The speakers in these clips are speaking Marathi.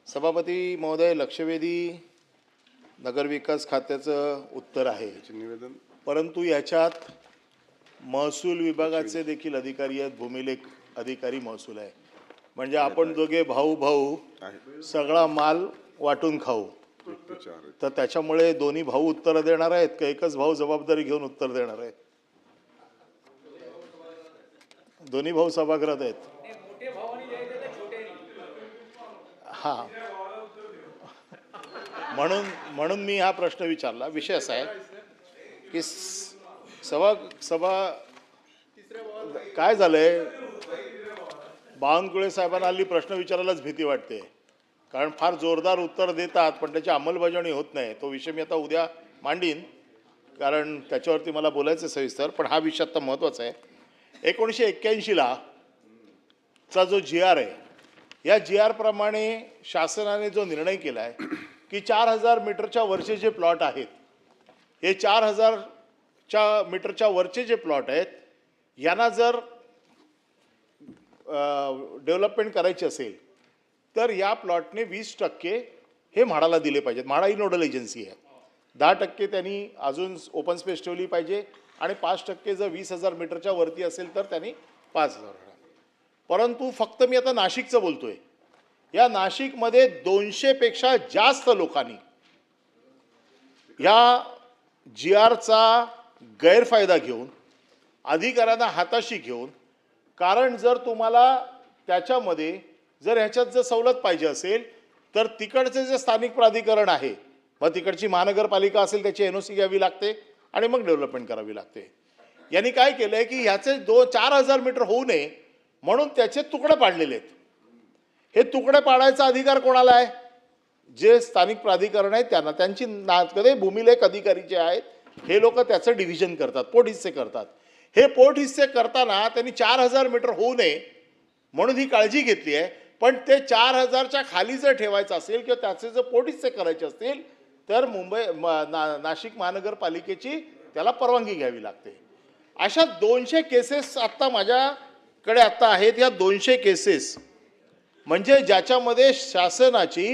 सभापती महोदय, लक्षवेधी नगरविकास खात्याचं उत्तर आहे, निवेदन परंतु याच्यात महसूल विभागाचे देखील अधिकारी आहेत, भूमिलेख अधिकारी महसूल आहे. म्हणजे आपण दोघे भाऊ भाऊ आहे. सगळा माल वाटून खाऊ. तर त्याच्यामुळे दोन्ही भाऊ उत्तर देणार आहेत का एकच भाऊ जबाबदारी घेऊन उत्तर देणार आहे? दोन्ही भाऊ सभागृहात आहेत. हा, म्हणून मी हा प्रश्न विचारला. विषय असा आहे की सभा काय झालंय, बावनकुळे साहेबांना हल्ली प्रश्न विचारायलाच भीती वाटते, कारण फार जोरदार उत्तर देतात पण त्याची अंमलबजावणी होत नाही. तो विषय मी आता उद्या मांडीन, कारण त्याच्यावरती मला बोलायचं सविस्तर. पण हा विषय आता महत्त्वाचा आहे. 1981 चा जो GR आहे, या GR प्रमाणे शासनाने जो निर्णय केला आहे की 4000 मीटरच्या वरचे जे प्लॉट आहेत, हे 4000 मीटरच्या वरचे जे प्लॉट आहेत यांना जर डेव्हलपमेंट करायची असेल तर या प्लॉटने 20% हे म्हाडाला दिले पाहिजेत. म्हाडा ही नोडल एजन्सी आहे. 10% त्यांनी अजून ओपन स्पेस ठेवली पाहिजे आणि 5% जर 20,000 मीटरच्या वरती असेल तर त्यांनी 5,000. परंतु फक्त मी आता नाशिकचं बोलतोय. या नाशिकमध्ये 200 पेक्षा जास्त लोकांनी या GRचा गैरफायदा घेऊन, अधिकाऱ्यांना हाताशी घेऊन, कारण जर तुम्हाला त्याच्यामध्ये जर ह्याच्यात जर सवलत पाहिजे असेल तर तिकडचे जे स्थानिक प्राधिकरण आहे, मग तिकडची महानगरपालिका असेल त्याची NOC घ्यावी लागते आणि मग डेव्हलपमेंट करावी लागते. यांनी काय केलंय की ह्याचे 4000 मीटर होऊ नये म्हणून त्याचे तुकडे पाडलेले आहेत. हे तुकडे पाडायचा अधिकार कोणाला आहे? जे स्थानिक प्राधिकरण आहेत त्यांना. त्यांची नाते भूमिलेख अधिकारी जे आहेत हे लोक त्याचं डिव्हिजन करतात, पोटहिस्से करतात. हे पोटहिस्से करताना त्यांनी 4000 मीटर होऊ नये म्हणून ही काळजी घेतली आहे. पण ते 4000च्या खाली जर ठेवायचं असेल किंवा त्याचे जर पोटहिस्से करायचे असतील तर नाशिक महानगरपालिकेची त्याला परवानगी घ्यावी लागते. अशा 200 केसेस आत्ता माझ्याकडे आत्ता आहेत. या 200 केसेस म्हणजे ज्याच्यामध्ये शासनाची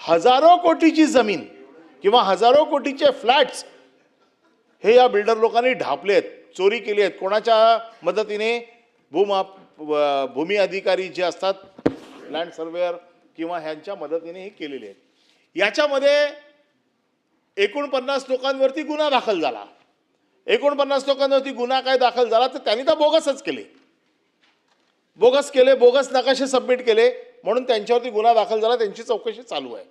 हजारो कोटीची जमीन किंवा हजारो कोटीचे फ्लॅट्स हे या बिल्डर लोकांनी ढापलेत, चोरी केली आहेत. कोणाच्या मदतीने? भूमी अधिकारी जे असतात, लँड सर्वेअर किंवा ह्यांच्या मदतीने हे केलेले आहेत. याच्यामध्ये 49 लोकांवरती गुन्हा दाखल झाला. 49 लोकांवरती गुन्हा काय दाखल झाला तर त्यांनी तर बोगसच केले, बोगस नकाशे सबमिट केले म्हणून त्यांच्यावरती गुन्हा दाखल झाला. त्यांची चौकशी चालू आहे.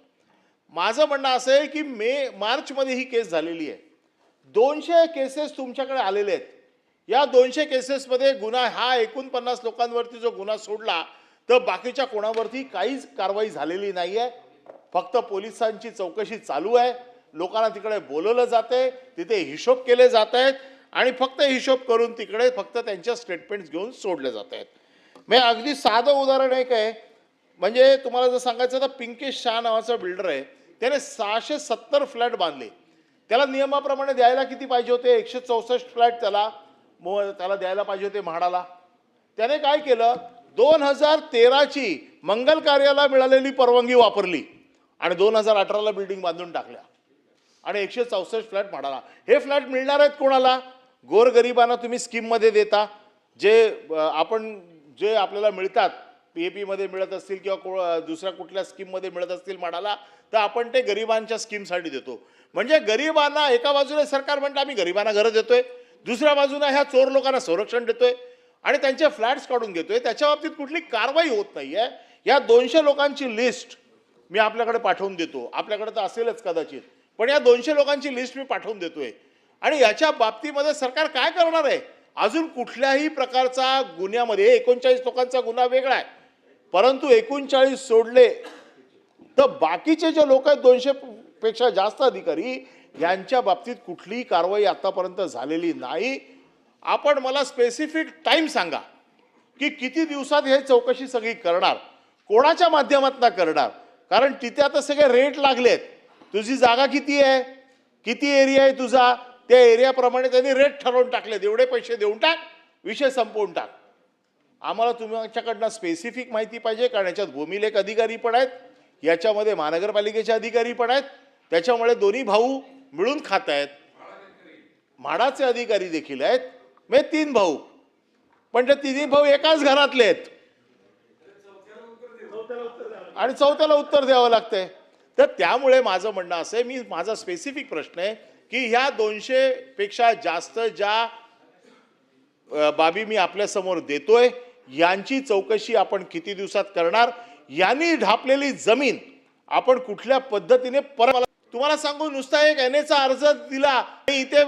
माझं म्हणणं असं आहे की मार्चमध्ये ही केस झालेली आहे. 200 केसेस तुमच्याकडे आलेले आहेत. या 200 केसेसमध्ये गुन्हा हा 49 लोकांवरती जो गुन्हा सोडला तर बाकीच्या कोणावरती काहीच कारवाई झालेली नाही आहे. फक्त पोलिसांची चौकशी चालू आहे. लोकांना तिकडे बोलवलं जाते, तिथे हिशोब केले जात आहेत आणि फक्त हिशोब करून तिकडे फक्त त्यांच्या स्टेटमेंट्स घेऊन सोडले जात आहेत. मी अगदी साधं उदाहरण एक आहे, म्हणजे तुम्हाला जर सांगायचं तर पिंकेश शाह नावाचा बिल्डर आहे. त्याने 670 फ्लॅट बांधले. त्याला नियमाप्रमाणे द्यायला किती पाहिजे होते? 164 फ्लॅट त्याला द्यायला पाहिजे होते म्हाडाला. त्याने काय केलं? 2013ची मंगल कार्याला मिळालेली परवानगी वापरली आणि 2018ला बिल्डिंग बांधून टाकल्या आणि 164 फ्लॅट म्हाडाला. हे फ्लॅट मिळणार आहेत कोणाला? गोरगरिबांना तुम्ही स्कीममध्ये देता. जे आपल्याला मिळतात, PAP मध्ये मिळत असतील किंवा दुसऱ्या कुठल्या स्कीममध्ये मिळत असतील म्हाडाला, तर आपण ते गरिबांच्या स्कीमसाठी देतो. म्हणजे गरिबांना एका बाजूला सरकार म्हणतं आम्ही गरिबांना घरं देतोय, दुसऱ्या बाजूला ह्या चोर लोकांना संरक्षण देतोय आणि त्यांचे फ्लॅट्स काढून घेतोय. त्याच्या बाबतीत कुठली कारवाई होत नाही आहे. या 200 लोकांची लिस्ट मी आपल्याकडे पाठवून देतो. आपल्याकडे तर असेलच कदाचित, पण या 200 लोकांची लिस्ट मी पाठवून देतोय. आणि याच्या बाबतीमध्ये सरकार काय करणार आहे? अजून कुठल्याही प्रकारचा गुन्ह्यामध्ये 39 लोकांचा गुन्हा वेगळा आहे, परंतु 39 सोडले तर बाकीचे जे लोक आहेत 200 पेक्षा जास्त अधिकारी, यांच्या बाबतीत कुठलीही कारवाई आतापर्यंत झालेली नाही. आपण मला स्पेसिफिक टाइम सांगा की किती दिवसात हे चौकशी सगळी करणार, कोणाच्या माध्यमातून करणार. कारण तिथे आता सगळे रेट लागलेत. तुझी जागा किती आहे, किती एरिया आहे तुझा, त्या एरियाप्रमाणे त्यांनी रेट ठरवून टाकलेत. एवढे पैसे देऊन टाक, विषय संपवून टाक. आम्हाला तुमच्याकडनं स्पेसिफिक माहिती पाहिजे, कारण याच्यात भूमिलेख अधिकारी पण आहेत, याच्यामध्ये महानगरपालिकेचे अधिकारी पण आहेत, त्याच्यामुळे दोन्ही भाऊ मिळून खात आहेत. म्हाडाचे अधिकारी देखील आहेत, म्हणजे 3 भाऊ, पण ते तिन्ही भाऊ एकाच घरातले आहेत आणि चौथ्याला उत्तर द्यावं लागतंय. तर त्यामुळे माझं म्हणणं असं आहे, माझा स्पेसिफिक प्रश्न आहे की ह्या 200 पेक्षा जास्त ज्या बाबी मी आपल्यासमोर देतोय यांची चौकशी आपण किती दिवसात करणार, यांनी ढापलेली जमीन आपण कुठल्या पद्धतीने परत, तुम्हाला सांगू नुसता एक NA चा अर्ज दिला इथे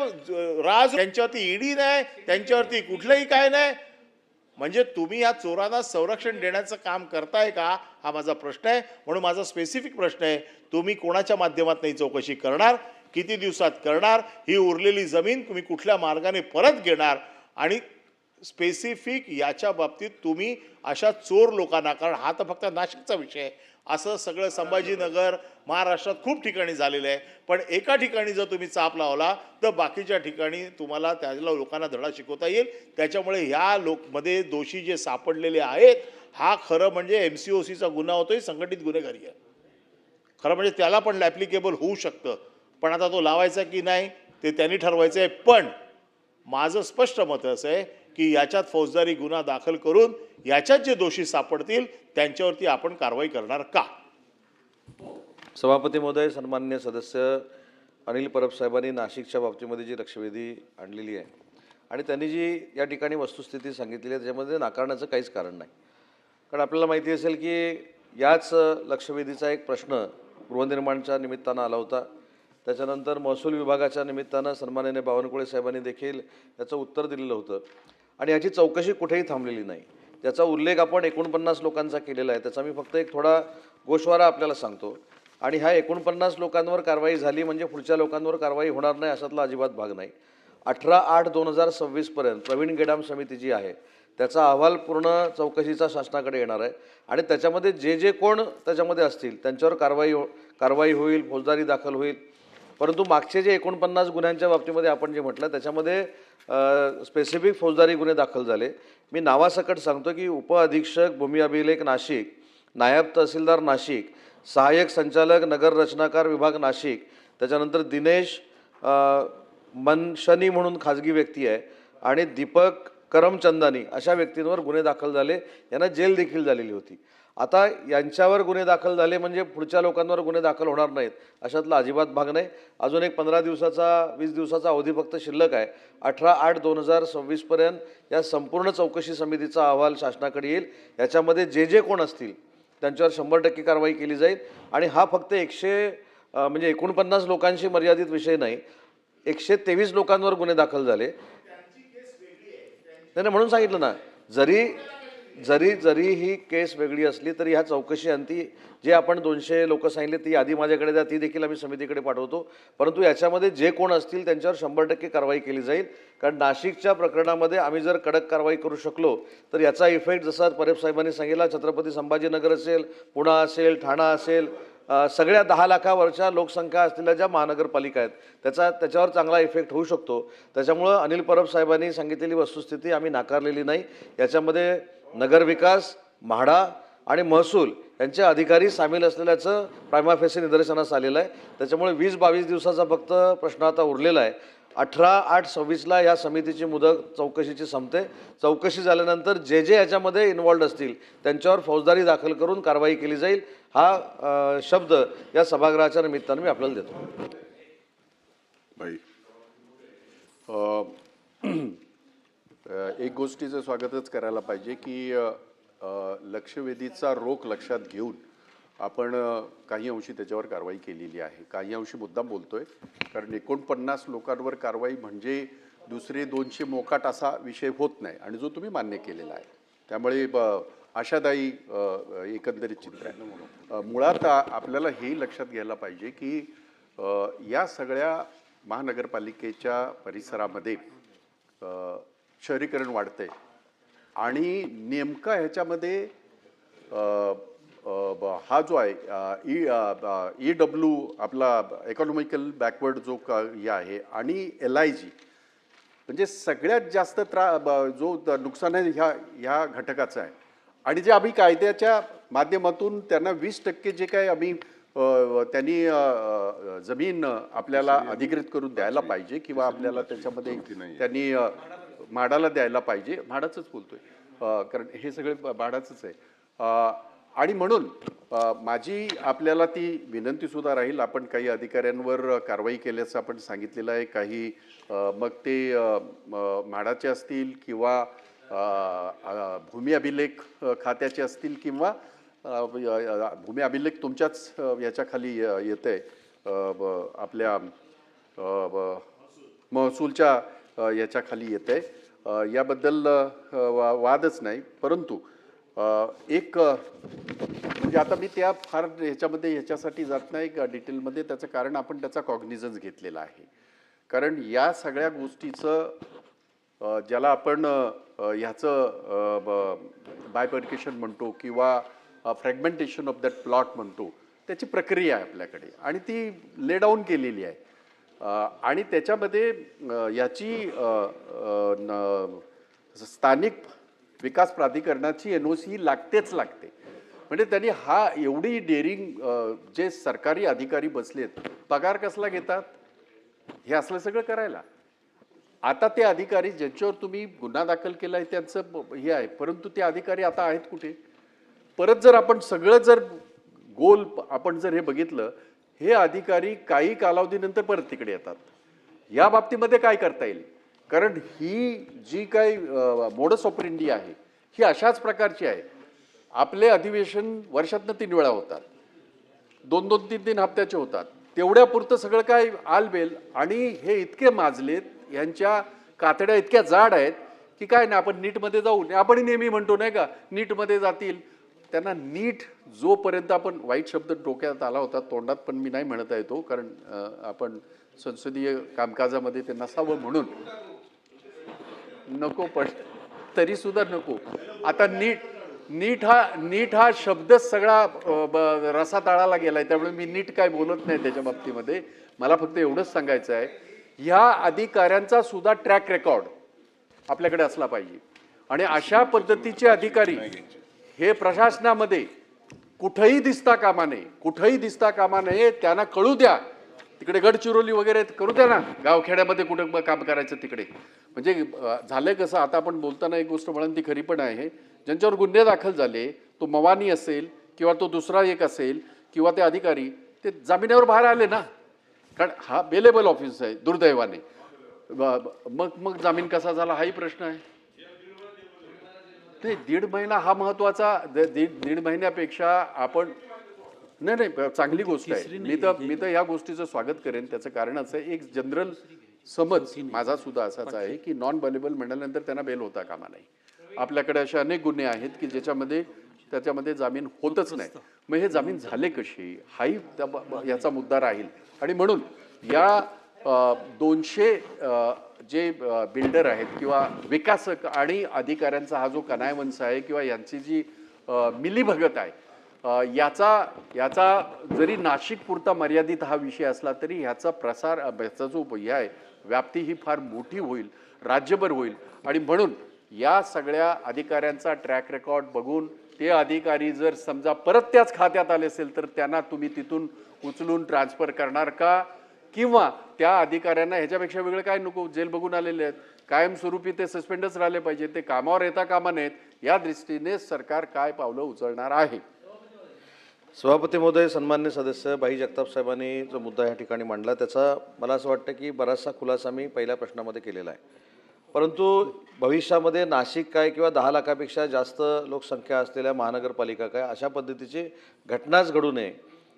राज, त्यांच्यावरती ईडी नाही, त्यांच्यावरती कुठलंही काय नाही, म्हणजे तुम्ही या चोरांना संरक्षण देण्याचं काम करताय का, हा माझा प्रश्न आहे. म्हणून माझा स्पेसिफिक प्रश्न आहे, तुम्ही कोणाच्या माध्यमातून ही चौकशी करणार, किती दिवसात करणार, ही उरलेली जमीन तुम्ही कुठल्या मार्गाने परत घेणार, आणि स्पेसिफिक याच्या बाबतीत तुम्ही अशा चोर लोकांना, कारण हा तर फक्त नाशिकचा विषय आहे, असं सगळं संभाजीनगर महाराष्ट्रात खूप ठिकाणी झालेलं आहे, पण एका ठिकाणी जर तुम्ही चाप लावला तर बाकीच्या ठिकाणी तुम्हाला त्याला लोकांना धडा शिकवता येईल. त्याच्यामुळे ह्या मध्ये दोषी जे सापडलेले आहेत, हा खरं म्हणजे MCOCचा गुन्हा होतोय, संघटित गुन्हेगारी आहे खरं म्हणजे, त्याला पण ॲप्लिकेबल होऊ शकतं. पण आता तो लावायचा की नाही ते त्यांनी ठरवायचं आहे. पण माझं स्पष्ट मत असं आहे की याच्यात फौजदारी गुन्हा दाखल करून याच्यात जे दोषी सापडतील त्यांच्यावरती आपण कारवाई करणार का. सभापती महोदय, सन्माननीय सदस्य अनिल परब साहेबांनी नाशिकच्या बाबतीमध्ये जी लक्षवेधी आणलेली आहे आणि त्यांनी जी या ठिकाणी वस्तुस्थिती सांगितलेली आहे त्याच्यामध्ये नाकारण्याचं काहीच कारण नाही. कारण आपल्याला माहिती असेल की याच लक्षवेधीचा एक प्रश्न गृहनिर्माणच्या निमित्तानं आला होता. त्याच्यानंतर महसूल विभागाच्या निमित्तानं सन्माननीय बावनकुळे साहेबांनी देखील याचं उत्तर दिलेलं होतं आणि याची चौकशी कुठेही थांबलेली नाही. त्याचा उल्लेख आपण 49 लोकांचा केलेला आहे. त्याचा मी फक्त एक थोडा गोषवारा आपल्याला सांगतो. आणि ह्या 49 लोकांवर कारवाई झाली म्हणजे पुढच्या लोकांवर कारवाई होणार नाही अशातला अजिबात भाग नाही. 18/8/2026 पर्यंत प्रवीण गेडाम समिती जी आहे त्याचा अहवाल पूर्ण चौकशीचा शासनाकडे येणार आहे आणि त्याच्यामध्ये जे कोण त्याच्यामध्ये असतील त्यांच्यावर कारवाई होईल, फौजदारी दाखल होईल. परंतु मागचे जे 49 गुन्ह्यांच्या बाबतीमध्ये आपण जे म्हटलं त्याच्यामध्ये स्पेसिफिक फौजदारी गुन्हे दाखल झाले. मी नावासकट सांगतो की उपअधीक्षक भूमी अभिलेख नाशिक, नायब तहसीलदार नाशिक, सहाय्यक संचालक नगर रचनाकार विभाग नाशिक, त्याच्यानंतर दिनेश मनशनी म्हणून खाजगी व्यक्ती आहे आणि दीपक करमचंदानी अशा व्यक्तींवर गुन्हे दाखल झाले. यांना जेल देखील झालेली होती. आता यांच्यावर गुन्हे दाखल झाले म्हणजे पुढच्या लोकांवर गुन्हे दाखल होणार नाहीत अशातला अजिबात भाग नाही. अजून एक 15 दिवसाचा 20 दिवसाचा अवधी फक्त शिल्लक आहे. 18/8/2026 पर्यंत या संपूर्ण चौकशी समितीचा अहवाल शासनाकडे येईल. याच्यामध्ये जे कोण असतील त्यांच्यावर 100% कारवाई केली जाईल. आणि हा फक्त 49 लोकांशी मर्यादित विषय नाही, 123 लोकांवर गुन्हे दाखल झाले. नाही म्हणून सांगितलं ना, जरी ही केस वेगळी असली तरी ह्या चौकशी अंती जे आपण 200 लोक सांगितले ती आधी माझ्याकडे द्या, ती देखील आम्ही समितीकडे पाठवतो. परंतु याच्यामध्ये जे कोण असतील त्यांच्यावर 100% कारवाई केली जाईल. कारण नाशिकच्या प्रकरणामध्ये आम्ही जर कडक कारवाई करू शकलो तर याचा इफेक्ट जसा परब साहेबांनी सांगितला, छत्रपती संभाजीनगर असेल, पुणा असेल, ठाणा असेल, सगळ्या 10 लाखावरच्या लोकसंख्या असलेल्या ज्या महानगरपालिका आहेत त्याच्यावर चांगला इफेक्ट होऊ शकतो. त्याच्यामुळं अनिल परब साहेबांनी सांगितलेली वस्तुस्थिती आम्ही नाकारलेली नाही. याच्यामध्ये नगरविकास, म्हाडा आणि महसूल यांचे अधिकारी सामील असलेल्याचं प्रायमा फेसी निदर्शनास आलेलं आहे. त्याच्यामुळे 20-22 दिवसाचा फक्त प्रश्न आता उरलेला आहे. 18/8/26ला या समितीची मुदत चौकशीची संपते. चौकशी झाल्यानंतर जे याच्यामध्ये इन्वॉल्ड असतील त्यांच्यावर फौजदारी दाखल करून कारवाई केली जाईल. हा शब्द या सभागृहाच्या निमित्तानं मी आपल्याला देतो. एक गोष्टीचं स्वागतच करायला पाहिजे की लक्षवेधीचा रोख लक्षात घेऊन आपण काही अंशी त्याच्यावर कारवाई केलेली आहे. काही अंशी मुद्दाम बोलतोय कारण 49 लोकांवर कारवाई म्हणजे दुसरे 200 मोकाट असा विषय होत नाही आणि जो तुम्ही मान्य केलेला आहे. त्यामुळे आशादायी एकंदरीत चित्र आहे. मुळात आपल्याला हे लक्षात घ्यायला पाहिजे की या सगळ्या महानगरपालिकेच्या परिसरामध्ये शहरीकरण वाढतंय आणि नेमका ह्याच्यामध्ये हा जो आहे EW आपला इकॉनॉमिकल बॅकवर्ड जो हे आहे आणि LIG म्हणजे सगळ्यात जास्त जो नुकसान आहे ह्या घटकाचा आहे. आणि जे आम्ही कायद्याच्या माध्यमातून त्यांना 20% जे काय आम्ही त्यांनी जमीन आपल्याला अधिकृत करून द्यायला पाहिजे किंवा आपल्याला त्याच्यामध्ये त्यांनी म्हाडाला द्यायला पाहिजे, म्हाडाचंच बोलतोय कारण हे सगळे म्हाडाचंच आहे. आणि म्हणून माझी आपल्याला ती विनंती सुद्धा राहील, आपण काही अधिकाऱ्यांवर कारवाई केल्याचं आपण सांगितलेलं आहे. काही मग ते म्हाडाचे असतील किंवा भूमी अभिलेख खात्याचे असतील किंवा भूमी अभिलेख तुमच्याच याच्याखाली येत आहे, आपल्या महसूलच्या याच्याखाली येत आहे. याबद्दल वादच नाही. परंतु एक म्हणजे आता मी त्या फार ह्याच्यासाठी जात नाही डिटेलमध्ये. त्याचं कारण आपण त्याचा कॉग्निझन्स घेतलेला आहे. कारण या सगळ्या गोष्टीचं ज्याला आपण ह्याचं बायपर्केशन म्हणतो किंवा फ्रॅगमेंटेशन ऑफ दॅट प्लॉट म्हणतो, त्याची प्रक्रिया आहे आपल्याकडे आणि ती ले डाऊन केलेली आहे. आणि त्याच्यामध्ये याची स्थानिक विकास प्राधिकरणाची NOC लागतेच लागते. म्हणजे त्यांनी हा एवढी डेअरिंग जे सरकारी अधिकारी बसलेत, पगार कसला घेतात हे असलं सगळं करायला. आता ते अधिकारी ज्यांच्यावर तुम्ही गुन्हा दाखल केला आहे त्यांचं हे आहे, परंतु ते अधिकारी आता आहेत कुठे? परत जर आपण सगळं जर गोल आपण जर हे बघितलं, हे अधिकारी काही कालावधीनंतर परत तिकडे येतात. या बाबतीमध्ये काय करता येईल? कारण ही जी काही मोडस ऑपरेंडी आहे ही अशाच प्रकारची आहे. आपले अधिवेशन वर्षातनं 3 वेळा होतात, 2-2, 3-3 हप्त्याचे होतात. तेवढ्यापुरतं सगळं काय आलबेल. आणि हे इतके माजलेत, यांच्या कातड्या इतक्या जाड आहेत की काय नाही, आपण नीटमध्ये जाऊ. आपण नेहमी म्हणतो नाही का, नीटमध्ये जातील. त्यांना नीट जोपर्यंत, आपण वाईट शब्द डोक्यात आला होता तोंडात, पण मी नाही म्हणत आहे तो, कारण आपण संसदीय कामकाजामध्ये ते नसावं म्हणून नको, पण तरी सुद्धा नको. आता नीट हा शब्दच सगळा रसातळाला गेलाय, त्यामुळे मी नीट काय बोलत नाही त्याच्या बाबतीमध्ये. मला फक्त एवढंच सांगायचं आहे, ह्या अधिकाऱ्यांचा सुद्धा ट्रॅक रेकॉर्ड आपल्याकडे असला पाहिजे. आणि अशा पद्धतीचे अधिकारी हे प्रशासनामध्ये कुठेही दिसता कामा नये. त्यांना कळू द्या, तिकडे गडचिरोली वगैरे करू द्या ना, गावखेड्यामध्ये कुठं काम करायचं तिकडे. म्हणजे झालंय कसं, आता आपण बोलताना एक गोष्ट म्हणून ती खरी पण आहे, ज्यांच्यावर गुन्हे दाखल झाले, तो मवानी असेल किंवा तो दुसरा एक असेल किंवा ते अधिकारी, ते जामिनावर बाहेर आले ना, कारण हा बेलेबल ऑफिस आहे दुर्दैवाने. मग जामीन कसा झाला हाही प्रश्न आहे. नाही, 1.5 महिना हा महत्वाचा. 1.5 महिन्यापेक्षा आपण नाही, चांगली गोष्ट आहे. मी तर या गोष्टीचं स्वागत करेन. त्याचं कारण असं आहे, एक जनरल समज माझा सुद्धा असाच आहे की नॉन बेलेबल म्हटल्यानंतर त्यांना बेल होता कामा नाही. आपल्याकडे असे अनेक गुन्हे आहेत की त्याच्यामध्ये जामीन होतच नाही. मग हे जामीन झाले कसे हाही याचा मुद्दा राहील. आणि म्हणून या 200 जे बिल्डर आहेत किंवा विकासक आणि अधिकाऱ्यांचा हा जो कनायवंश आहे किंवा यांची जी मिलीभगत आहे, याचा जरी नाशिक पुरता मर्यादित हा विषय असला तरी ह्याचा प्रसार, ह्याचा जो हे आहे व्याप्ती ही फार मोठी होईल, राज्यभर होईल. आणि म्हणून या सगळ्या अधिकाऱ्यांचा ट्रॅक रेकॉर्ड बघून ते अधिकारी जर समजा परत त्याच खात्यात आले असेल तर त्यांना तुम्ही तिथून उचलून ट्रान्सफर करणार का? किंवा त्या अधिकाऱ्यांना ह्याच्यापेक्षा वेगळं काय नको, जेल बघून आलेले आहेत, कायमस्वरूपी ते सस्पेंडच राहिले पाहिजे, ते कामावर येता कामा नयेत. या दृष्टीने सरकार काय पावलं उचलणार आहे? सभापती महोदय, सन्मान्य सदस्य भाई जगताप साहेबांनी जो मुद्दा या ठिकाणी मांडला त्याचा मला असं वाटतं की बराचसा खुलासा मी पहिल्या प्रश्नामध्ये केलेला आहे. परंतु भविष्यामध्ये नाशिक काय किंवा 10 लाखापेक्षा जास्त लोकसंख्या असलेल्या महानगरपालिका काय अशा पद्धतीची घटनाच घडू नये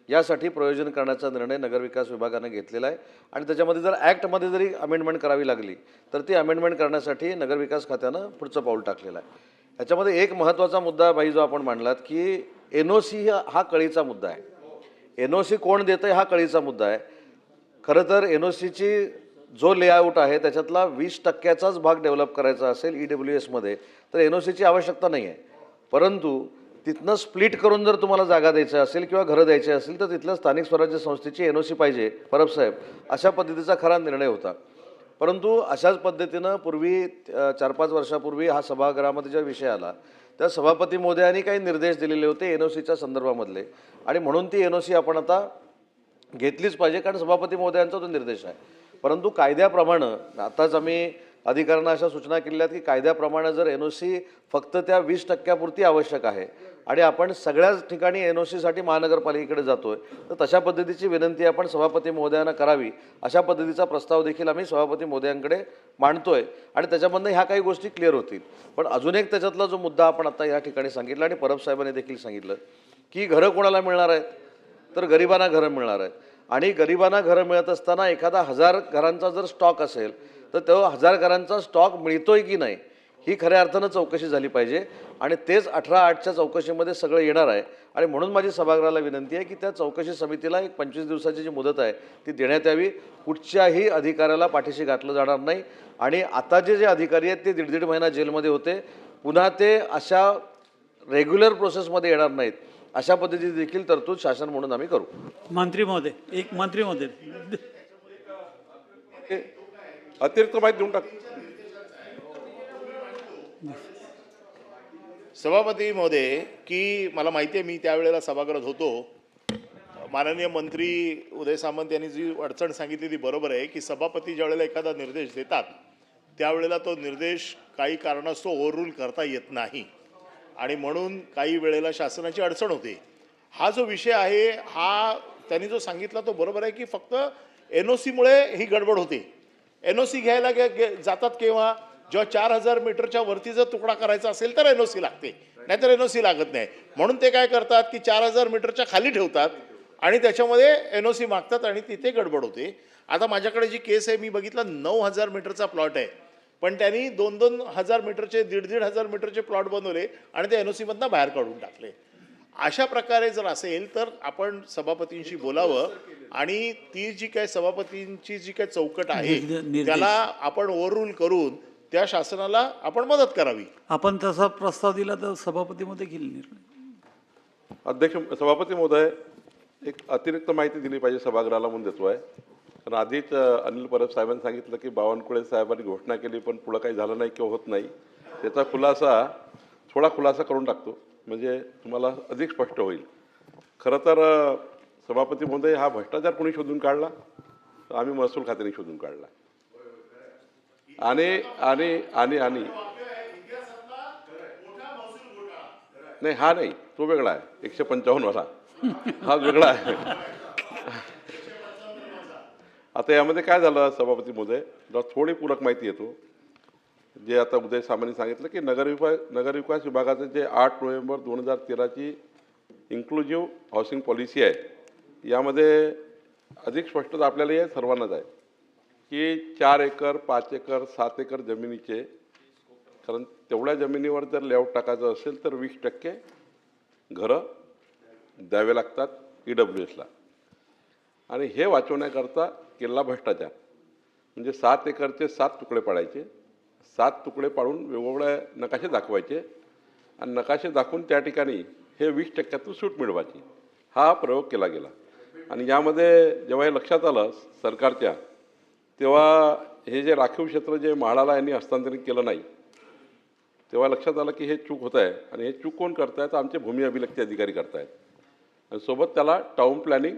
यासाठी प्रयोजन करण्याचा निर्णय नगरविकास विभागाने घेतलेला आहे. आणि त्याच्यामध्ये जर ॲक्टमध्ये जरी अमेंडमेंट करावी लागली तर ती अमेंडमेंट करण्यासाठी नगरविकास खात्यानं पुढचं पाऊल टाकलेलं आहे. ह्याच्यामध्ये एक महत्त्वाचा मुद्दा भाई जो आपण मांडलात की NOC हा कळीचा मुद्दा आहे. NOC कोण देतं हा कळीचा मुद्दा आहे. खरं तर NOCची जो लेआउट आहे त्याच्यातला 20%चाच भाग डेव्हलप करायचा असेल EWSमध्ये तर NOCची आवश्यकता नाही आहे. परंतु तिथनं स्प्लिट करून जर तुम्हाला जागा द्यायची असेल किंवा घरं द्यायची असेल तर तिथल्या स्थानिक स्वराज्य संस्थेची NOC पाहिजे परब साहेब, अशा पद्धतीचा खरा निर्णय होता. परंतु अशाच पद्धतीनं पूर्वी 4-5 वर्षापूर्वी हा सभागृहामध्ये जेव्हा विषय आला त्या सभापती महोदयांनी काही निर्देश दिलेले होते NOCच्या संदर्भामधले, आणि म्हणून ती NOC आपण आता घेतलीच पाहिजे, कारण सभापती महोदयांचा तो निर्देश आहे. परंतु कायद्याप्रमाणे आताच आम्ही अधिकाऱ्यांना अशा सूचना केलेल्या आहेत की कायद्याप्रमाणे जर NOC फक्त त्या 20% आवश्यक आहे आणि आपण सगळ्याच ठिकाणी NOCसाठी महानगरपालिकेकडे जातोय, तर तशा पद्धतीची विनंती आपण सभापती महोदयांना करावी. अशा पद्धतीचा प्रस्ताव देखील आम्ही सभापती महोदयांकडे मांडतोय आणि त्याच्यामधनं ह्या काही गोष्टी क्लिअर होतील. पण अजून एक त्याच्यातला जो मुद्दा आपण आता या ठिकाणी सांगितला आणि परब साहेबांनी देखील सांगितलं की घरं कोणाला मिळणार आहेत, तर गरिबांना घरं मिळणार आहेत. आणि गरिबांना घरं मिळत असताना एखादा 1000 घरांचा जर स्टॉक असेल तर तो 1000 घरांचा स्टॉक मिळतोय की नाही ही खऱ्या अर्थानं चौकशी झाली पाहिजे. आणि तेच 18/8च्या चौकशीमध्ये सगळं येणार आहे. आणि म्हणून माझी सभागृहाला विनंती आहे की त्या चौकशी समितीला एक 25 दिवसाची जी मुदत आहे ती देण्यात यावी. कुठच्याही अधिकाऱ्याला पाठीशी घातलं जाणार नाही. आणि आता जे अधिकारी आहेत ते 1.5 महिना जेलमध्ये होते, पुन्हा ते अशा रेग्युलर प्रोसेसमध्ये येणार नाहीत. अशा पद्धतीची देखील तरतूद शासन म्हणून आम्ही करू. मंत्री महोदय, एक मंत्री महोदय, अतिरिक्त माहिती देऊन टाक. सभापती महोदय, की मला माहिती आहे मी त्यावेळेला सभागृहात होतो. माननीय मंत्री उदय सामंत यांनी जी अडचण सांगितली ती बरोबर आहे की सभापती ज्यावेळेला एखादा निर्देश देतात त्यावेळेला तो निर्देश काही कारणास्तव ओव्हररूल करता येत नाही आणि म्हणून काही वेळेला शासनाची अडचण होते. हा जो विषय आहे हा त्यांनी जो सांगितला तो बरोबर आहे की फक्त NOCमुळे ही गडबड होते. NOC घ्यायला जातात केव्हा, जेव्हा 4000 मीटरच्या वरती जर तुकडा करायचा असेल तर NOC लागते, नाहीतर NOC लागत नाही. म्हणून ते काय करतात की 4000 मीटरच्या खाली ठेवतात आणि त्याच्यामध्ये NOC मागतात आणि तिथे गडबड होते. आता माझ्याकडे जी केस आहे मी बघितलं 9000 मीटरचा प्लॉट आहे, पण त्यांनी 2-2 हजार मीटरचे 1.5-1.5 हजार मीटरचे प्लॉट बनवले आणि ते NOCमधनं बाहेर काढून टाकले. अशा प्रकारे जर असेल तर आपण सभापतींशी बोलावं आणि ती जी काय सभापतींची जी काय चौकट आहे निर्देश. त्याला आपण ओव्हररूल करून त्या शासनाला आपण मदत करावी. आपण तसा प्रस्ताव दिला तर सभापती महोदय घेईल निर्णय. अध्यक्ष सभापती महोदय, एक अतिरिक्त माहिती दिली पाहिजे सभागृहाला म्हणून देतो आहे. कारण आधीच अनिल परब साहेबांनी सांगितलं की बावनकुळे साहेबांनी घोषणा केली पण पुढं काही झालं नाही किंवा होत नाही. त्याचा थोडा खुलासा करून टाकतो म्हणजे तुम्हाला अधिक स्पष्ट होईल. खरं तर सभापती महोदय, हा भ्रष्टाचार कोणी शोधून काढला? आम्ही महसूल खात्याने शोधून काढला. आणि आणि आणि आणि नाही, हा नाही, तो वेगळा आहे. 155 वाला हा वेगळा आहे. आता यामध्ये काय झालं सभापती महोदय, थोडी पूरक माहिती येतो. जे आता उदय सामंतनी सांगितलं की नगरविकास विभागाचं जे 8 नोव्हेंबर 2013ची इन्क्लुझिव्ह हाऊसिंग पॉलिसी आहे, यामध्ये अधिक स्पष्टता आपल्याला या सर्वांनाच आहे की 4 एकर 5 एकर 7 एकर जमिनीचे, कारण तेवढ्या जमिनीवर जर लेआउट टाकायचं असेल तर 20% घरं द्यावे लागतात EWSला. आणि हे वाचवण्याकरता केलेला भ्रष्टाचार म्हणजे 7 एकरचे 7 तुकडे पाडायचे, 7 तुकडे पाडून वेगवेगळे नकाशे दाखवायचे आणि नकाशे दाखवून त्या ठिकाणी हे 20%तून सूट मिळवायची. हा प्रयोग केला गेला. आणि यामध्ये जेव्हा हे लक्षात आलं सरकारच्या, तेव्हा हे जे राखीव क्षेत्र जे म्हाडाला यांनी हस्तांतरित केलं नाही, तेव्हा लक्षात आलं की हे चूक होत आहे. आणि हे चूक कोण करतायत? आमचे भूमी अभिलेखचे अधिकारी करतायत. आणि सोबत त्याला टाऊन प्लॅनिंग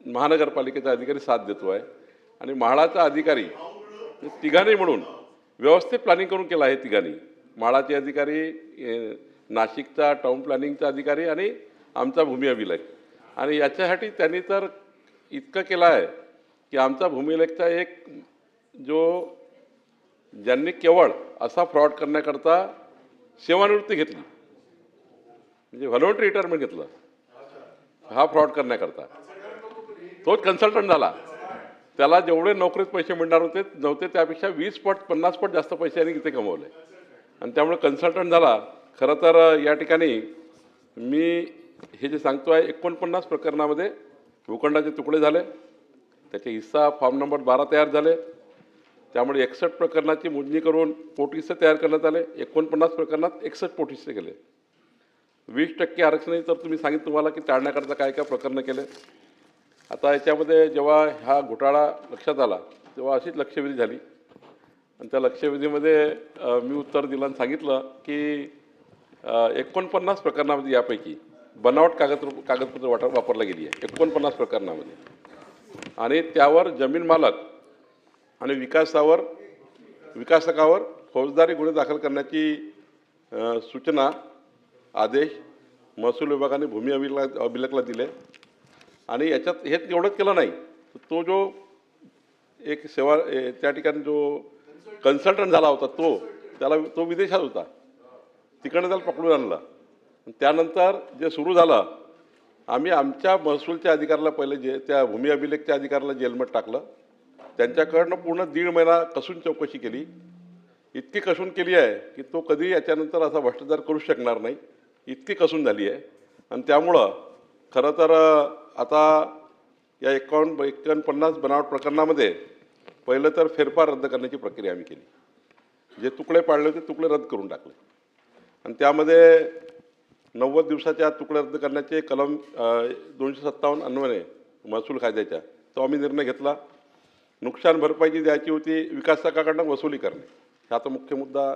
महानगरपालिकेचा अधिकारी साथ देतो आहे. आणि म्हाडाचा अधिकारी तिघांनी म्हणून व्यवस्थित प्लॅनिंग करून केलं आहे. तिघांनी, म्हाडाचे अधिकारी, नाशिकचा टाऊन प्लॅनिंगचा अधिकारी आणि आमचा भूमी अभिलेख. आणि याच्यासाठी त्यांनी तर इतकं केलं आहे की आमचा भूमी अभिलेखचा एक ज्यांनी केवळ असा फ्रॉड करण्याकरता सेवानिवृत्ती घेतली, म्हणजे व्हॉलंटरी रिटायरमेंट घेतलं हा फ्रॉड करण्याकरता, तोच कन्सल्टंट झाला. त्याला जेवढे नोकरीत पैसे मिळणार नव्हते त्यापेक्षा 20 पट 50 पट जास्त पैसे यांनी इथे कमवले आणि त्यामुळे कन्सल्टंट झाला. खरं तर या ठिकाणी मी हे जे सांगतो आहे, 49 प्रकरणामध्ये भूखंडाचे तुकडे झाले, त्याचे हिस्सा फॉर्म नंबर 12 तयार झाले. त्यामुळे 61 प्रकरणाची मोजणी करून पोटहिस्से तयार करण्यात आले. 49 प्रकरणात 61 पोटहिस्से केले. 20% आरक्षण तर तुम्ही सांगितलं तुम्हाला की टाळण्याकरता काय काय प्रकरणं केले. आता याच्यामध्ये जेव्हा हा घोटाळा लक्षात आला तेव्हा अशीच लक्षवेधी झाली आणि त्या लक्षवेधीमध्ये मी उत्तर दिलं आणि सांगितलं की 49 प्रकरणामध्ये यापैकी बनावट कागदपत्र वापरला गेली आहे 49 प्रकरणामध्ये, आणि त्यावर जमीन मालक आणि विकासकावर फौजदारी गुन्हे दाखल करण्याची सूचना आदेश महसूल विभागाने भूमी अभिलेखला दिले. आणि याच्यात हे एवढंच केलं नाही, तो जो एक त्या ठिकाणी जो कन्सल्टंट झाला होता तो विदेशात होता, तिकडनं त्याला पकडून आणलं. त्यानंतर जे सुरू झालं, आम्ही आमच्या महसूलच्या अधिकाऱ्याला पहिले त्या भूमी अभिलेखच्या अधिकाऱ्याला जेलमध्ये टाकलं. त्यांच्याकडनं पूर्ण 1.5 महिना कसून चौकशी केली. इतकी कसून केली आहे की तो कधी याच्यानंतर असा भ्रष्टाचार करू शकणार नाही, इतकी कसून झाली आहे. आणि त्यामुळं खरं तर आता या 49 बनावट प्रकरणामध्ये पहिलं तर फेरफार रद्द करण्याची प्रक्रिया आम्ही केली. जे तुकडे पाडले होते तुकडे रद्द करून टाकले. आणि त्यामध्ये 90 दिवसाच्या तुकडे रद्द करण्याचे कलम 257 अन्वये महसूल कायद्याच्या तो आम्ही निर्णय घेतला. नुकसान भरपाई जी द्यायची होती विकासकाकडनं वसुली करणे, हा आता मुख्य मुद्दा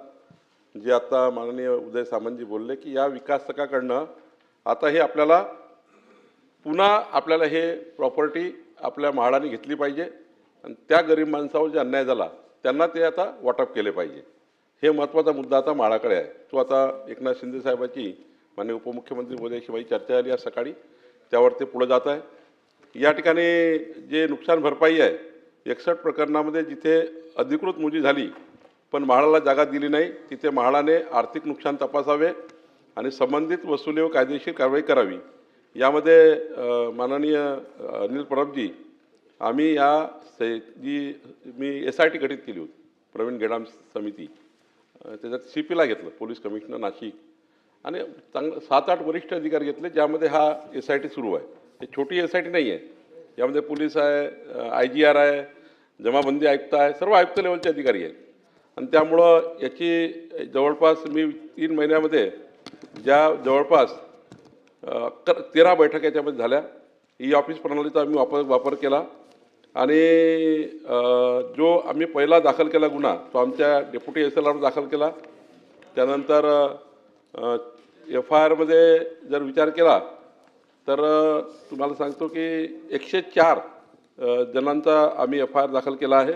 जे आता माननीय उदय सामंतजी बोलले की या विकासकाकडनं आता हे पुन्हा आपल्याला हे प्रॉपर्टी आपल्या म्हाडाने घेतली पाहिजे आणि त्या गरीब माणसावर जे अन्याय झाला त्यांना ते आता वाटप केले पाहिजे. हे महत्त्वाचा मुद्दा आता म्हाडाकडे आहे. तो आता एकनाथ शिंदे साहेबांची माननीय उपमुख्यमंत्री महोदयाशी माझी चर्चा झाली आज सकाळी, त्यावर ते पुढे जात आहे. या ठिकाणी जे नुकसान भरपाई आहे 61 प्रकरणामध्ये जिथे अधिकृत मोजी झाली पण म्हाडाला जागा दिली नाही, तिथे म्हाडाने आर्थिक नुकसान तपासावे आणि संबंधित वसुली व कायदेशीर कारवाई करावी. यामध्ये माननीय अनिल परबजी आम्ही मी SIT गठीत केली होती, प्रवीण गेडाम समिती, त्याच्यात CPला घेतलं, पोलीस कमिशनर नाशिक, आणि 7-8 वरिष्ठ अधिकारी घेतले, ज्यामध्ये हा SIT सुरू आहे. हे छोटी SIT नाही आहे, यामध्ये पोलीस आहे, IGR आहे, जमाबंदी आयुक्त आहे, सर्व आयुक्त लेवलचे अधिकारी आहेत. आणि त्यामुळं याची जवळपास मी 3 महिन्यामध्ये ज्या जवळपास 13 बैठका याच्यामध्ये झाल्या. ऑफिस प्रणालीचा आम्ही वापर केला. आणि जो आम्ही पहिला दाखल केला गुन्हा तो आमच्या डेप्युटी SLR दाखल केला. त्यानंतर FIRमध्ये जर विचार केला तर तुम्हाला सांगतो की 104 जणांचा आम्ही FIR दाखल केला आहे.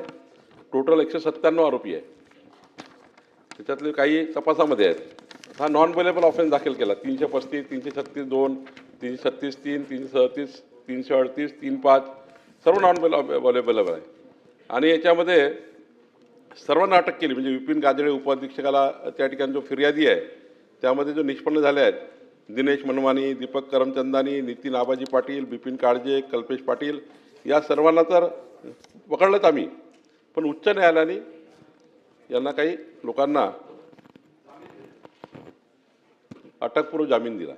टोटल 197 आरोपी आहे, त्याच्यातले काही तपासामध्ये आहेत. हा नॉन अवेलेबल ऑफेन्स दाखल केला 335, 336(2), 336(3), 337, 338, 35 सर्व नॉन अवेलेबल आहे. आणि याच्यामध्ये सर्वांना अटक केली, म्हणजे विपिन गाजळे उपअधीक्षकाला त्या ठिकाणी जो फिर्यादी आहे त्यामध्ये जो निष्पन्न झाले आहेत दिनेश मनवानी, दीपक करमचंदानी, नितीन आबाजी पाटील, बिपिन काळजे, कल्पेश पाटील, या सर्वांना तर पकडलंच आम्ही. पण उच्च न्यायालयाने यांना काही लोकांना अटकपूर्व जामीन दिला.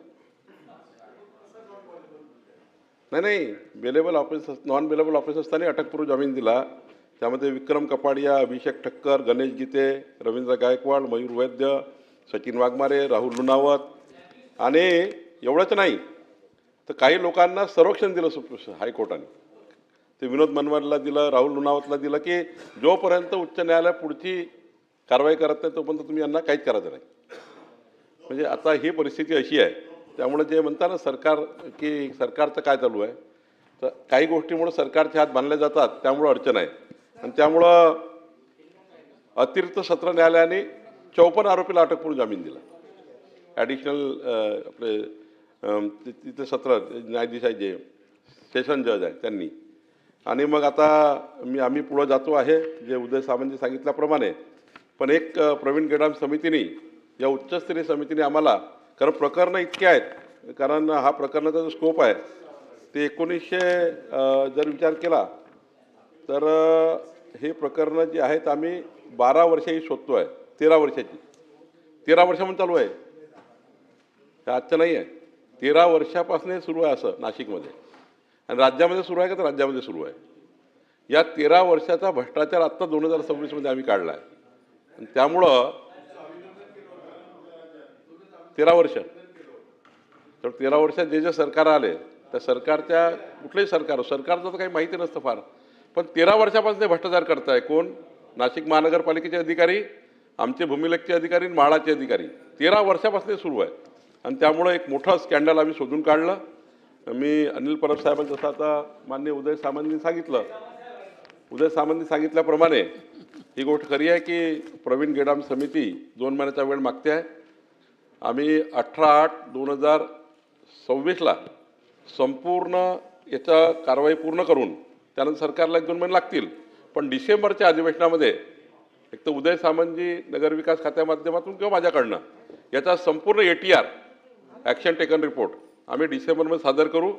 नाही, bailable offence, non bailable offence असताना अटकपूर्व जामीन दिला. त्यामध्ये विक्रम कपाडिया, अभिषेक ठक्कर, गणेश गीते, रवींद्र गायकवाड, मयूर वैद्य, सचिन वाघमारे, राहुल लुणावत, आणि एवढंच नाही तर काही लोकांना संरक्षण दिलं हायकोर्टाने. ते विनोद मनवारला दिलं, राहुल लुणावतला दिलं की जोपर्यंत उच्च न्यायालय पुढची कारवाई करत नाही तोपर्यंत तुम्ही यांना काहीच करायचं नाही. म्हणजे आता ही परिस्थिती अशी आहे. त्यामुळे जे म्हणतात ना सरकारचं काय चालू आहे, तर काही गोष्टीमुळे सरकारचे हात बांधले जातात, त्यामुळं अडचण आहे. आणि त्यामुळं अतिरिक्त सत्र न्यायालयाने 54 आरोपीला अटकपूर्व जामीन दिला. ॲडिशनल आपले तिथे 17 न्यायाधीश आहे जे सेशन जज आहे त्यांनी. आणि मग आता आम्ही पुढं जातो आहे जे उदय सामंतजी सांगितल्याप्रमाणे. पण एक प्रवीण गेडाम समितीने, या उच्चस्तरीय समितीने आम्हाला, कारण प्रकरणं इतके आहेत, कारण हा प्रकरणाचा जो स्कोप आहे ते 1900 जर विचार केला तर हे प्रकरणं जी आहेत आम्ही 12 वर्षही शोधतो आहे. 13 वर्षाची, 13 वर्षापासून चालू आहे, हे आजचं नाही आहे. 13 वर्षापासून सुरू आहे असं नाशिकमध्ये. आणि राज्यामध्ये सुरू आहे का तर राज्यामध्ये सुरू आहे. या 13 वर्षाचा भ्रष्टाचार आत्ता 2026मध्ये आम्ही काढला आहे. आणि त्यामुळं 13 वर्ष, तर 13 वर्षात जे सरकार आले त्या सरकारच्या कुठलंही सरकारचं तर काही माहिती नसतं फार, पण 13 वर्षापासून ते भ्रष्टाचार करताय. कोण? नाशिक महानगरपालिकेचे अधिकारी आमचे भूमिलेखचे अधिकारी आणि म्हाडाचे अधिकारी 13 वर्षापासून सुरू आहे आणि त्यामुळं एक मोठं स्कॅन्डल आम्ही शोधून काढलं. मी अनिल परब साहेबांचं जसं आता माननीय उदय सामंतनी सांगितल्याप्रमाणे ही गोष्ट खरी आहे की प्रवीण गेडाम समिती 2 महिन्याचा वेळ मागते आहे. आम्ही 18/8/2026 संपूर्ण याचा कारवाई पूर्ण करून त्यानंतर सरकारला 1-2 महिने लागतील. पण डिसेंबरच्या अधिवेशनामध्ये एक तर उदय सामंतजी नगरविकास खात्या माध्यमातून किंवा माझ्याकडनं याचा संपूर्ण ATR ॲक्शन टेकन रिपोर्ट आम्ही डिसेंबरमध्ये सादर करू.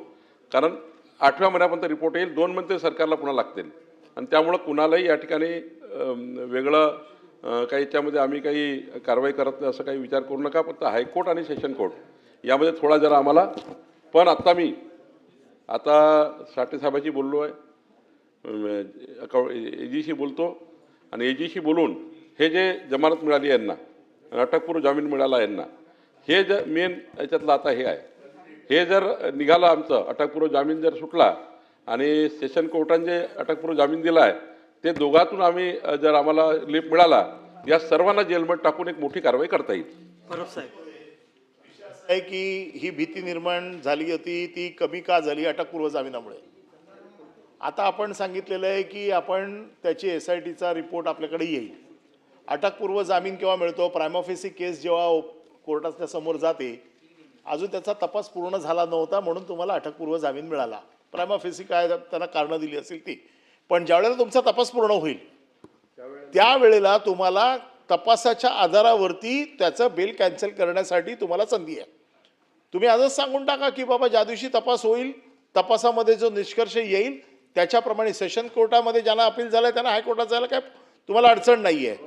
कारण 8व्या महिन्यापर्यंत रिपोर्ट येईल. 2 महिने सरकारला पुन्हा लागतील आणि त्यामुळं कुणालाही या ठिकाणी वेगळं काही याच्यामध्ये आम्ही काही कारवाई करत नाही असं काही विचार करू नका. फक्त हायकोर्ट आणि सेशन कोर्ट यामध्ये थोडा जरा आम्हाला. पण आता साठे साहेबांशी बोललो आहे, AGशी बोलतो आणि AGशी बोलून हे जे जमानत मिळाली यांना अटकपूर्व जामीन मिळाला यांना, हे जर मेन याच्यातलं आता हे आहे. हे जर निघालं आमचं अटकपूर्व जामीन जर सुटला आणि सेशन कोर्टाने जे अटकपूर्व जामीन दिला आहे ते दोघातून आम्ही जर आम्हाला लिप मिळाला, या सर्वांना जेलमध्ये टाकून एक मोठी कारवाई करता येईल. परब साहेब, आहे की ही भीती निर्माण झाली होती ती कमी का झाली अटकपूर्व जामिनामुळे. आता आपण सांगितलेलं आहे की आपण त्याची SITचा रिपोर्ट आपल्याकडे येईल. अटकपूर्व जामीन केव्हा मिळतो? प्रायमा फेसी केस जेव्हा कोर्टाच्या समोर जाते, अजून त्याचा तपास पूर्ण झाला नव्हता म्हणून तुम्हाला अटकपूर्व जामीन मिळाला. प्रायमा फेसी काय त्यांना कारणं दिली असेल ती. पण ज्यावेळेला तुमचा तपास पूर्ण होईल त्यावेळेला तुम्हाला तपासाच्या आधारावरती त्याचं बेल कॅन्सल करण्यासाठी तुम्हाला संधी आहे. तुम्ही आजच सांगून टाका की बाबा ज्या दिवशी तपास होईल, तपासामध्ये जो निष्कर्ष येईल त्याच्याप्रमाणे सेशन कोर्टामध्ये ज्यांना अपील झालं त्यांना हायकोर्टात जायला काय तुम्हाला अडचण नाही आहे.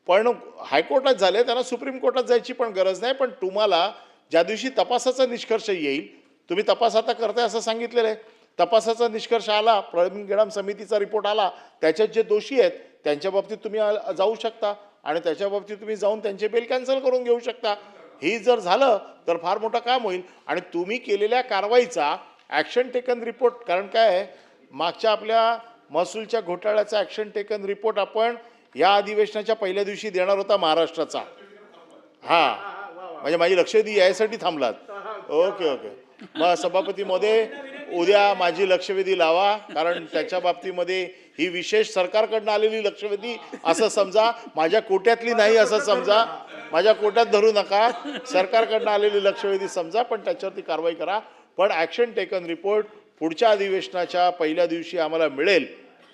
पण हायकोर्टात झाले त्यांना सुप्रीम कोर्टात जायची पण गरज नाही. पण तुम्हाला ज्या दिवशी तपासाचा निष्कर्ष येईल, तुम्ही तपास आता करताय असं सांगितलेलं आहे, तपासाचा निष्कर्ष आला, प्रवीण गेडाम समितीचा रिपोर्ट आला, त्याच्यात जे दोषी आहेत त्यांच्या बाबतीत तुम्ही जाऊ शकता आणि त्याच्या बाबतीत तुम्ही जाऊन त्यांचे बेल कॅन्सल करून घेऊ शकता. ही जर झालं तर फार मोठं काम होईल. आणि तुम्ही केलेल्या कारवाईचा ॲक्शन टेकन रिपोर्ट, कारण काय आहे, मागच्या आपल्या महसूलच्या घोटाळ्याचा ॲक्शन टेकन रिपोर्ट आपण या अधिवेशनाच्या पहिल्या दिवशी देणार होता महाराष्ट्राचा. हां, म्हणजे माझी लक्षवेधी यासाठी थांबलात. ओके. मग सभापती महोदय उद्या माझी लक्षवेधी लावा, कारण त्याच्या बाबतीमध्ये ही विशेष सरकारकडनं आलेली लक्षवेधी असं समजा, माझ्या कोट्यातली नाही असं समजा, माझ्या कोट्यात धरू नका, सरकारकडनं आलेली लक्षवेधी समजा, पण त्याच्यावरती कारवाई करा. पण ॲक्शन टेकन रिपोर्ट पुढच्या अधिवेशनाच्या पहिल्या दिवशी आम्हाला मिळेल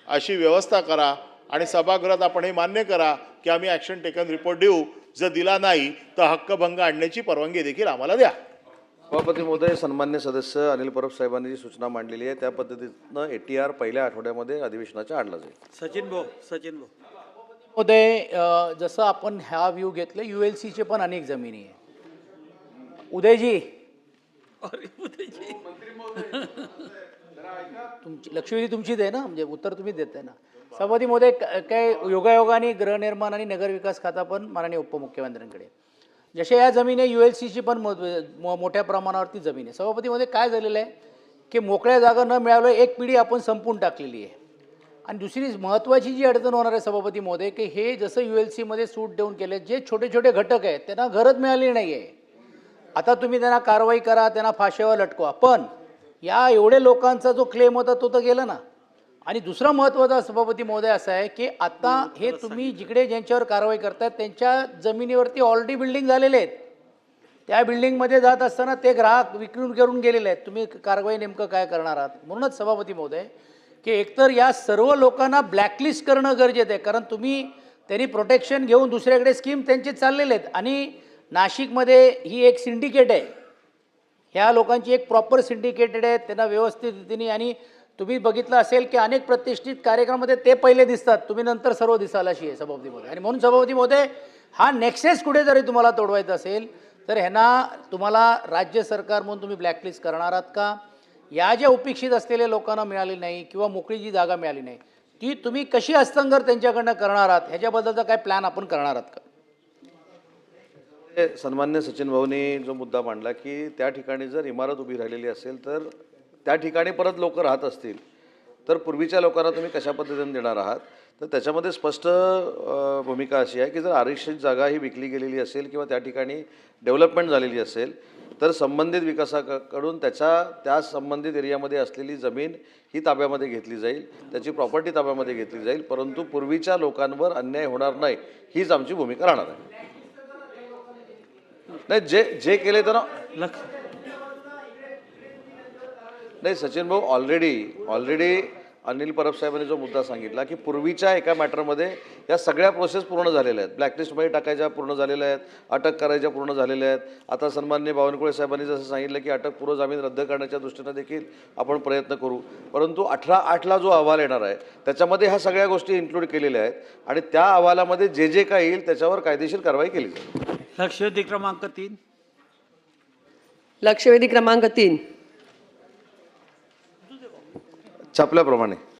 अशी व्यवस्था करा आणि सभागृहात आपण हे मान्य करा की आम्ही ॲक्शन टेकन रिपोर्ट देऊ. जर दिला नाही तर हक्कभंग आणण्याची परवानगी देखील आम्हाला द्या. सभापती महोदय, सन्मान्य सदस्य अनिल परब साहेबांनी जी सूचना मांडलेली आहे त्या पद्धतीनं ATR पहिल्या आठवड्यामध्ये अधिवेशनाच्या आणला जाईल. सचिन भाऊ. महोदय, जसं आपण हा व्ह्यू घेतले, ULCचे पण अनेक जमिनी आहे. उदयजी, तुमची लक्षवेधी तुमचीच आहे ना, म्हणजे उत्तर तुम्हीच देताय ना. सभापती महोदय, काय योगायोगाने गृहनिर्माण आणि नगरविकास खाता पण माननीय उपमुख्यमंत्र्यांकडे, जशा या जमिनी ULCची पण मोठ्या प्रमाणावरती जमीन आहे. सभापती महोदय, काय झालेलं आहे की मोकळ्या जागा न मिळाल्यावर एक पिढी आपण संपून टाकलेली आहे. आणि दुसरी महत्त्वाची जी अडचण होणार आहे सभापती महोदय, की हे जसं ULCमध्ये सूट देऊन केले, जे छोटे छोटे घटक आहेत त्यांना घरच मिळाली नाही आहे. आता तुम्ही त्यांना कारवाई करा, त्यांना फाशीवर लटकवा, पण या एवढे लोकांचा जो क्लेम होता तो तर गेला ना. आणि दुसरा महत्त्वाचा सभापती महोदय असा आहे की आता हे तुम्ही जिकडे ज्यांच्यावर कारवाई करतायत त्यांच्या जमिनीवरती ऑलरेडी बिल्डिंग झालेले आहेत. त्या बिल्डिंगमध्ये जात असताना ते ग्राहक विक्री करून गेलेले आहेत. तुम्ही कारवाई नेमकं काय करणार आहात? म्हणूनच सभापती महोदय की एकतर या सर्व लोकांना ब्लॅकलिस्ट करणं गरजेचं आहे, कारण त्यांनी प्रोटेक्शन घेऊन दुसऱ्याकडे स्कीम त्यांचे चाललेले आहेत. आणि नाशिकमध्ये ही एक सिंडिकेट आहे, ह्या लोकांची एक प्रॉपर सिंडिकेटेड आहे, त्यांना व्यवस्थित रीतीने. आणि तुम्ही बघितलं असेल की अनेक प्रतिष्ठित कार्यक्रमामध्ये ते पहिले दिसतात, तुम्ही नंतर सर्व दिसायला अशी आहे सभापती महोदय. आणि म्हणून सभापती महोदय, हा नेक्सेस कुठे जरी तुम्हाला तोडवायचा असेल तर ह्यांना तुम्हाला राज्य सरकार म्हणून तुम्ही ब्लॅकलिस्ट करणार आहात का? या ज्या उपेक्षित असलेल्या लोकांना मिळाली नाही किंवा मोकळी जी जागा मिळाली नाही ती तुम्ही कशी हस्तांतर त्यांच्याकडनं करणार आहात, ह्याच्याबद्दलचा काय प्लॅन आपण करणार आहात का? सन्मान्य सचिन भाऊनी जो मुद्दा मांडला की त्या ठिकाणी जर इमारत उभी राहिलेली असेल तर त्या ठिकाणी परत लोक राहत असतील तर पूर्वीच्या लोकांना तुम्ही कशा पद्धतीने देणार आहात, तर त्याच्यामध्ये स्पष्ट भूमिका अशी आहे की जर आरक्षित जागा ही विकली गेलेली असेल किंवा त्या ठिकाणी डेव्हलपमेंट झालेली असेल तर संबंधित विकासाकडून त्या संबंधित एरियामध्ये असलेली जमीन ही ताब्यामध्ये घेतली जाईल, त्याची प्रॉपर्टी ताब्यामध्ये घेतली जाईल, परंतु पूर्वीच्या लोकांवर अन्याय होणार नाही हीच आमची भूमिका राहणार आहे. नाही जे केले तर लक्ष नाही सचिन भाऊ, ऑलरेडी अनिल परब साहेबांनी जो मुद्दा सांगितला की पूर्वीच्या एका मॅटरमध्ये या सगळ्या प्रोसेस पूर्ण झालेल्या आहेत, ब्लॅकलिस्टमध्ये टाकायच्या पूर्ण झालेल्या आहेत, अटक करायच्या पूर्ण झालेल्या आहेत. आता सन्माननीय बावनकुळे साहेबांनी जसं सांगितलं की अटकपूर्व जामीन रद्द करण्याच्या दृष्टीनं देखील आपण प्रयत्न करू, परंतु 18/8ला जो अहवाल येणार आहे त्याच्यामध्ये ह्या सगळ्या गोष्टी इन्क्लूड केलेल्या आहेत आणि त्या अहवालामध्ये जे काही येईल त्याच्यावर कायदेशीर कारवाई केली जाईल. लक्षवेधी क्रमांक 3. लक्षवेधी क्रमांक 3. छापल्याप्रमाणे